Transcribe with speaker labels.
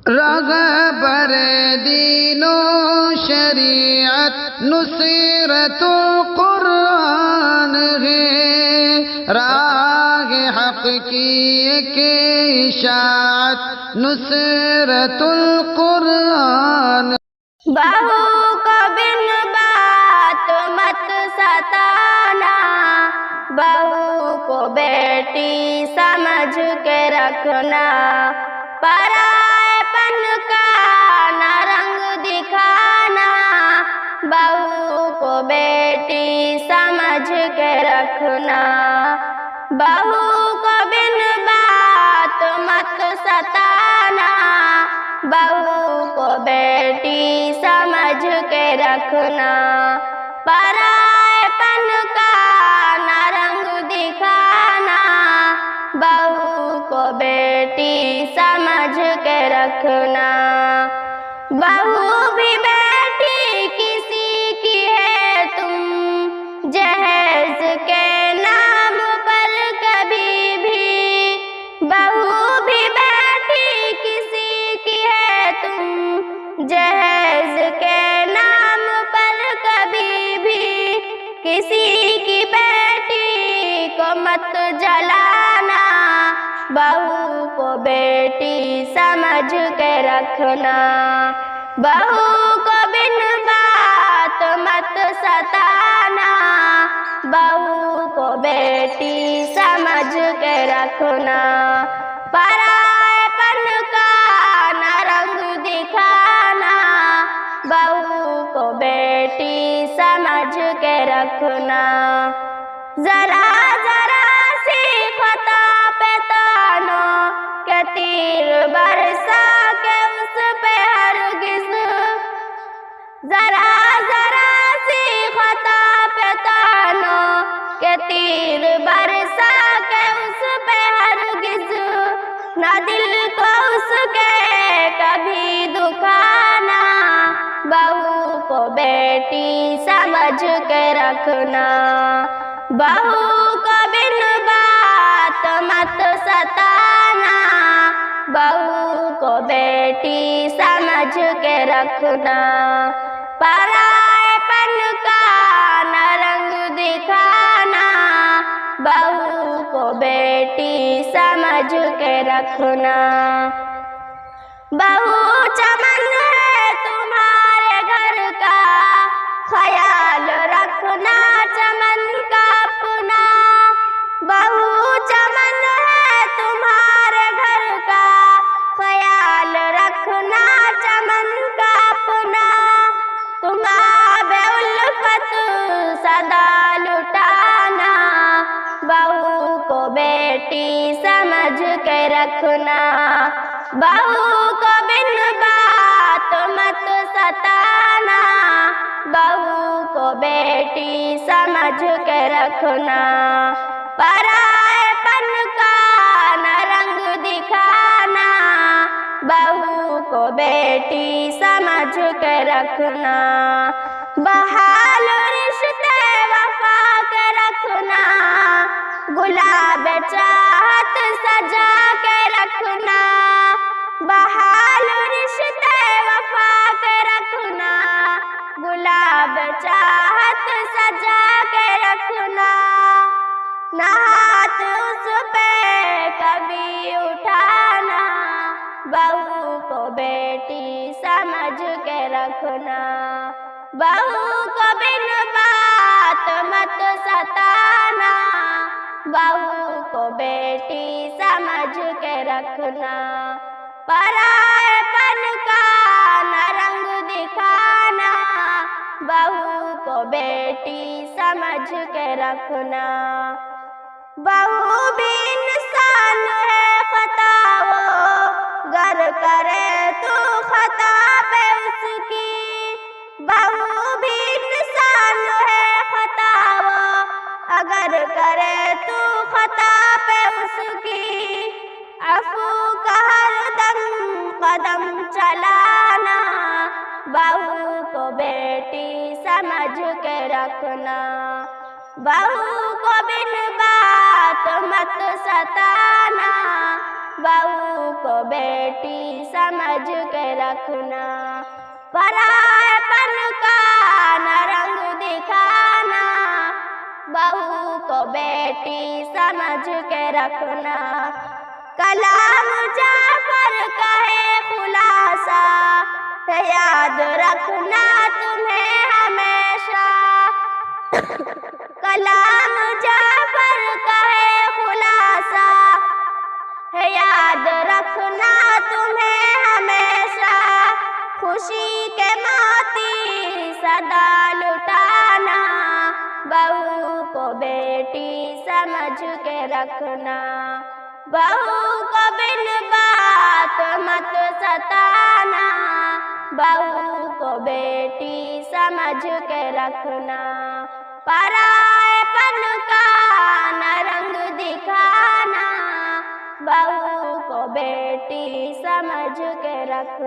Speaker 1: रहबर दीनो शरीयत नुसरतुल कुरान है, राह हक की एक इशाअत नुसरतुल कुरान।
Speaker 2: बहू को बिन बात मत सताना, बहू को बेटी समझ के रखना, परायपन का न रंग दिखाना, बहू को बेटी समझ के रखना। बहू को बिन बात मत सताना, बहू को बेटी समझ के रखना, परायपन का न रंग दिखाना, बहू को बेटी समझ के रखना। बहू भी बेटी किसी की है, तुम जहेज के नाम पर कभी भी, बहू भी बेटी किसी की है, तुम जहेज के नाम पर कभी भी, किसी की बेटी को मत जलाना, बहू को बेटी समझ के रखना। बहू को बिन बात मत सताना, बहू को बेटी समझ के रखना, परायपन का न रंग दिखाना, बहू को बेटी समझ के रखना। जरा जरा सी खता पे तानों के तीर बरसा के उस पे हरगिज़, जरा जरा सी खता पे तानों के तीर बरसा के उस पे हरगिज़, ना दिल को उसके कभी दुखाना, बहू को बेटी समझ के रखना। बहू को बिन बात मत सताना, बहू को बेटी समझ के रखना, परायपन का न रंग दिखाना, बहू को बेटी समझ के रखना। बहू चमन है तुम्हारे घर का, ख्याल रखना चमन का अपना, बहू चमन है तुम्हारे घर का, ख्याल रखना चमन का अपना, तुम आबे उल्फत सदा लुटाना, बहू को बेटी समझ के रखना। बहू को बिन बात मत सताना, बहू को बेटी समझ के रखना, परायपन का न रंग दिखाना, बहू को बेटी समझ के रखना। बहाल रिश्ते वफा के रखना, गुलाब चाहत सजा के रखना, बहाल रिश्ते वफा के रखना, गुलाब चाहत सजा के रखना, ना हाथ उस पे कभी उठाना, बहू को बेटी समझ के रखना। बहू को बिन बात मत सताना, बहू को बेटी समझ के रखना, परायपन का न रंग दिखाना, बहू को बेटी समझ के रखना। बहू भी इंसान है खता वो गर करे तो खता पे उसकी, बहू भी इंसान है खता वो अगर करे तो खता पे उसकी, अफू का हरदम कदम चलाना, बहू को बेटी समझ के रखना। बहू को बिन बात मत सताना, बहू को बेटी समझ के रखना। परायपन का न रंग दिखाना, बहू को बेटी समझ के रखना। कलाम जाफर कहे खुलासा, याद रखना तुम्हें हमेशा। कलाम जाफर कहे खुलासा, याद रखना तुम्हें हमेशा। खुशी के मोती सदा लुटाना, बहू को बेटी समझ के रखना। बहू को बिन बात मत सताना, बहू को बेटी समझ के रखना। परायपन का न रंग दिखाना, बहू को बेटी समझ के रखना।